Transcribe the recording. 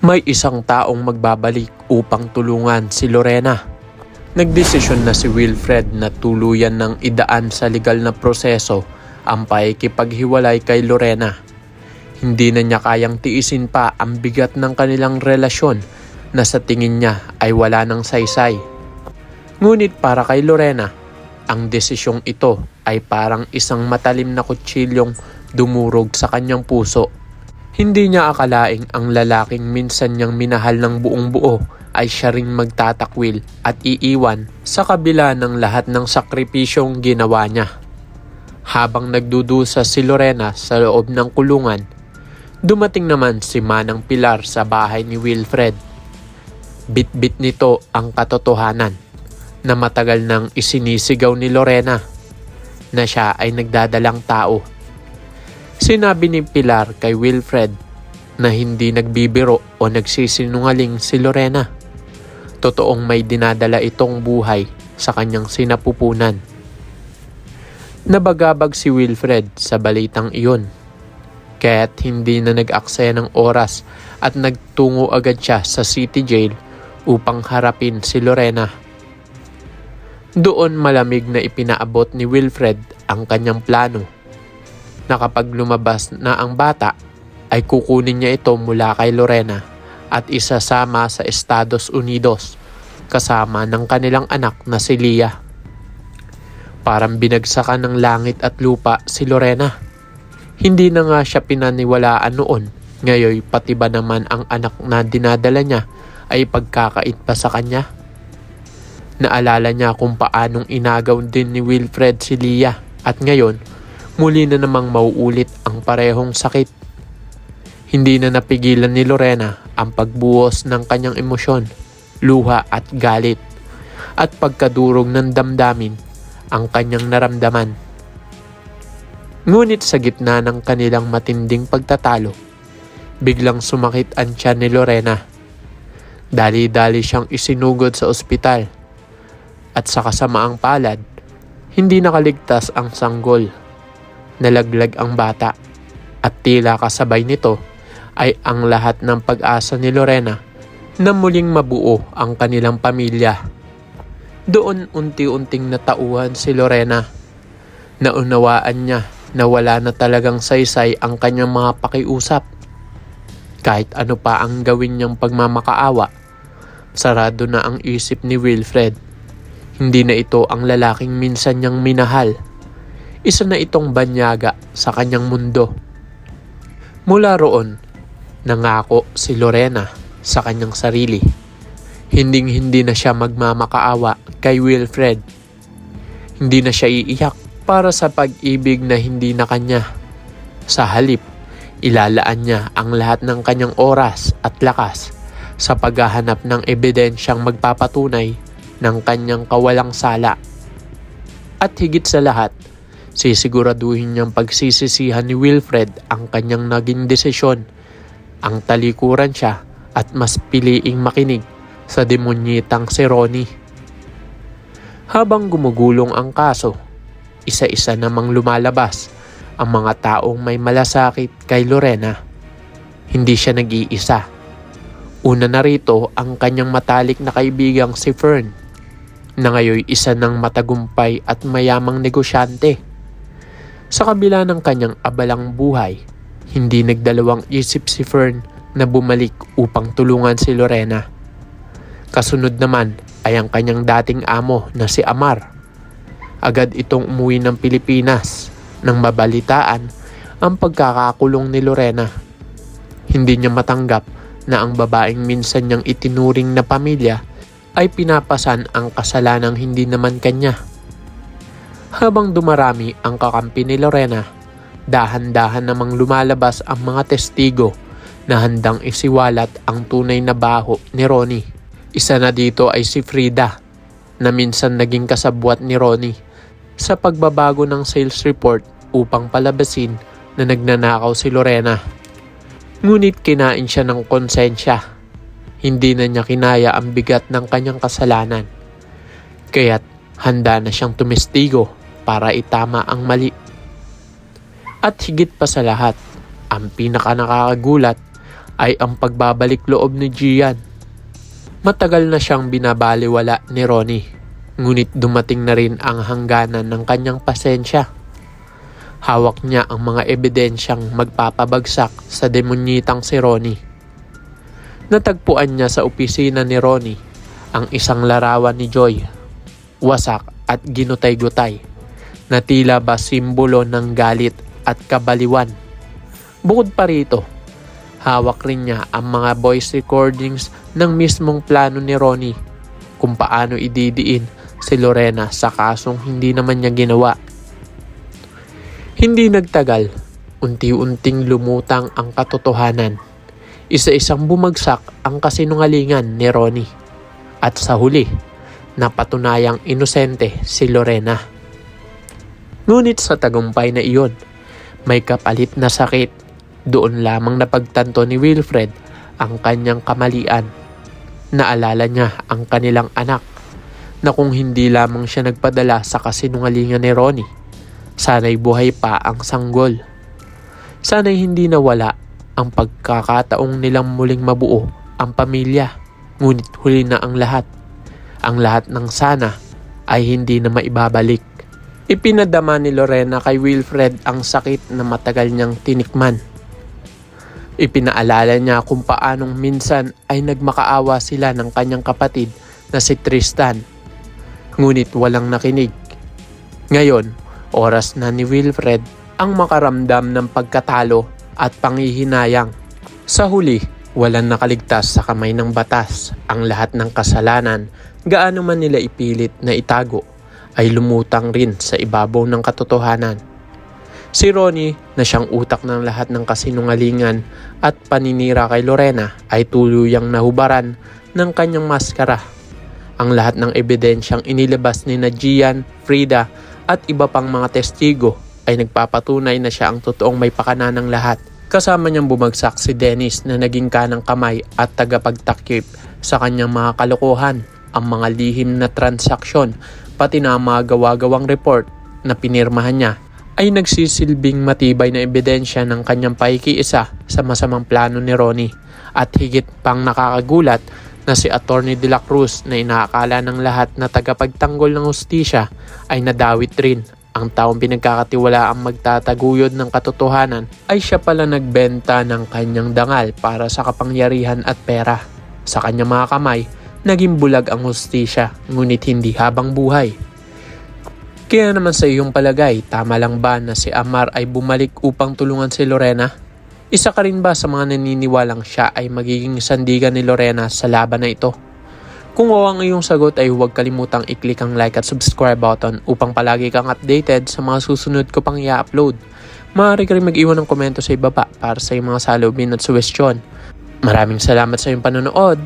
May isang taong magbabalik upang tulungan si Lorena. Nagdesisyon na si Wilfred na tuluyan ng idaan sa legal na proseso ang pakikipaghiwalay kay Lorena. Hindi na niya kayang tiisin pa ang bigat ng kanilang relasyon na sa tingin niya ay wala ng saysay. Ngunit para kay Lorena, ang desisyong ito ay parang isang matalim na kutsilyong dumurog sa kanyang puso. Hindi niya akalaing ang lalaking minsan niyang minahal ng buong buo ay siya ring magtatakwil at iiwan sa kabila ng lahat ng sakripisyong ginawa niya. Habang nagdudusa si Lorena sa loob ng kulungan, dumating naman si Manang Pilar sa bahay ni Wilfred. Bit-bit nito ang katotohanan na matagal nang isinisigaw ni Lorena na siya ay nagdadalang tao. Sinabi ni Pilar kay Wilfred na hindi nagbibiro o nagsisinungaling si Lorena. Totoong may dinadala itong buhay sa kanyang sinapupunan. Nabagabag si Wilfred sa balitang iyon, kaya't hindi na nag-aksaya ng oras at nagtungo agad siya sa city jail upang harapin si Lorena. Doon malamig na ipinaabot ni Wilfred ang kanyang plano na kapag lumabas na ang bata ay kukunin niya ito mula kay Lorena at isasama sa Estados Unidos kasama ng kanilang anak na si Leah. Parang binagsakan ng langit at lupa si Lorena. Hindi na nga siya pinaniwalaan noon, ngayon pati ba naman ang anak na dinadala niya ay pagkakait pa sa kanya? Naalala niya kung paanong inagaw din ni Wilfred si Leah at ngayon muli na namang mauulit ang parehong sakit. Hindi na napigilan ni Lorena ang pagbuhos ng kanyang emosyon, luha at galit, at pagkadurog ng damdamin ang kanyang naramdaman. Ngunit sa gitna ng kanilang matinding pagtatalo, biglang sumakit ang tiyan ni Lorena. Dali-dali siyang isinugod sa ospital at sa kasamaang palad, hindi nakaligtas ang sanggol. Nalaglag ang bata at tila kasabay nito ay ang lahat ng pag-asa ni Lorena na muling mabuo ang kanilang pamilya. Doon unti-unting natauhan si Lorena. Naunawaan niya na wala na talagang saysay ang kanyang mga pakiusap. Kahit ano pa ang gawin niyang pagmamakaawa, sarado na ang isip ni Wilfred. Hindi na ito ang lalaking minsan niyang minahal. Isa na itong banyaga sa kanyang mundo. Mula roon, nangako si Lorena sa kanyang sarili. Hinding-hindi na siya magmamakaawa kay Wilfred. Hindi na siya iiyak para sa pag-ibig na hindi na kanya. Sa halip, ilalaan niya ang lahat ng kanyang oras at lakas sa paghahanap ng ebidensyang magpapatunay ng kanyang kawalang sala. At higit sa lahat, sisiguraduhin niyang pagsisisihan ni Wilfred ang kanyang naging desisyon. Ang talikuran siya at mas piliing makinig sa demonyitang si Ronnie. Habang gumugulong ang kaso, isa-isa namang lumalabas ang mga taong may malasakit kay Lorena. Hindi siya nag-iisa. Una na rito ang kanyang matalik na kaibigang si Fern, na ngayon isa ng matagumpay at mayamang negosyante. Sa kabila ng kanyang abalang buhay, hindi nagdalawang isip si Fern na bumalik upang tulungan si Lorena. Kasunod naman ay ang kanyang dating amo na si Amar. Agad itong umuwi ng Pilipinas nang mabalitaan ang pagkakakulong ni Lorena. Hindi niya matanggap na ang babaeng minsan niyang itinuring na pamilya ay pinapasan ang kasalanang hindi naman kanya. Habang dumarami ang kakampi ni Lorena, dahan-dahan namang lumalabas ang mga testigo na handang isiwalat ang tunay na baho ni Ronnie. Isa na dito ay si Frida, na minsan naging kasabwat ni Ronnie sa pagbabago ng sales report upang palabasin na nagnanakaw si Lorena. Ngunit kinain siya ng konsensya. Hindi na niya kinaya ang bigat ng kanyang kasalanan. Kaya't handa na siyang tumestigo para itama ang mali. At higit pa sa lahat, ang pinaka nakakagulat ay ang pagbabalik loob ni Gian. Matagal na siyang binabaliwala ni Ronnie, ngunit dumating na rin ang hangganan ng kanyang pasensya. Hawak niya ang mga ebidensyang magpapabagsak sa demonyitang si Ronnie. Natagpuan niya sa opisina ni Ronnie ang isang larawan ni Joy, wasak at ginutay-gutay, na tila ba simbolo ng galit at kabaliwan. Bukod pa rito, hawak rin niya ang mga voice recordings ng mismong plano ni Ronnie kung paano ididiin si Lorena sa kasong hindi naman niya ginawa. Hindi nagtagal, unti-unting lumutang ang katotohanan. Isa-isang bumagsak ang kasinungalingan ni Ronnie. At sa huli, napatunayang inosente si Lorena. Ngunit sa tagumpay na iyon, may kapalit na sakit. Doon lamang napagtanto ni Wilfred ang kanyang kamalian. Naalala niya ang kanilang anak na kung hindi lamang siya nagpadala sa kasinungalingan ni Ronnie, sana'y buhay pa ang sanggol. Sana'y hindi nawala ang pagkakataong nilang muling mabuo ang pamilya. Ngunit huli na ang lahat. Ang lahat ng sana ay hindi na maibabalik. Ipinadama ni Lorena kay Wilfred ang sakit na matagal niyang tinikman. Ipinaalala niya kung paanong minsan ay nagmakaawa sila ng kanyang kapatid na si Tristan. Ngunit walang nakinig. Ngayon, oras na ni Wilfred ang makaramdam ng pagkatalo at panghihinayang. Sa huli, walang nakaligtas sa kamay ng batas. Ang lahat ng kasalanan, gaano man nila ipilit na itago, ay lumutang rin sa ibabaw ng katotohanan. Si Ronnie, na siyang utak ng lahat ng kasinungalingan at paninira kay Lorena, ay tuluyang nahubaran ng kanyang maskara. Ang lahat ng ebidensyang inilabas ni Gian, Frida at iba pang mga testigo ay nagpapatunay na siya ang totoong may pakana ng lahat. Kasama niyang bumagsak si Dennis na naging kanang kamay at tagapagtakip sa kanyang mga kalokohan, ang mga lihim na transaksyon, pati na mga gawa-gawang report na pinirmahan niya ay nagsisilbing matibay na ebidensya ng kanyang pakikiisa sa masamang plano ni Ronnie. At higit pang nakakagulat na si Attorney De La Cruz na inaakala ng lahat na tagapagtanggol ng hustisya ay nadawit rin. Ang taong pinagkakatiwala ang magtataguyod ng katotohanan ay siya pala nagbenta ng kanyang dangal para sa kapangyarihan at pera. Sa kanyang mga kamay, naging bulag ang hustisya, ngunit hindi habang buhay. Kaya naman sa iyong palagay, tama lang ba na si Amar ay bumalik upang tulungan si Lorena? Isa ka rin ba sa mga naniniwalang siya ay magiging sandigan ni Lorena sa laban na ito? Kung oo ang iyong sagot ay huwag kalimutang i-click ang like at subscribe button upang palagi kang updated sa mga susunod ko pang i-upload. Maaari ka rin mag-iwan ng komento sa ibaba para sa iyong mga salubin at suwestyon. Maraming salamat sa iyong panonood.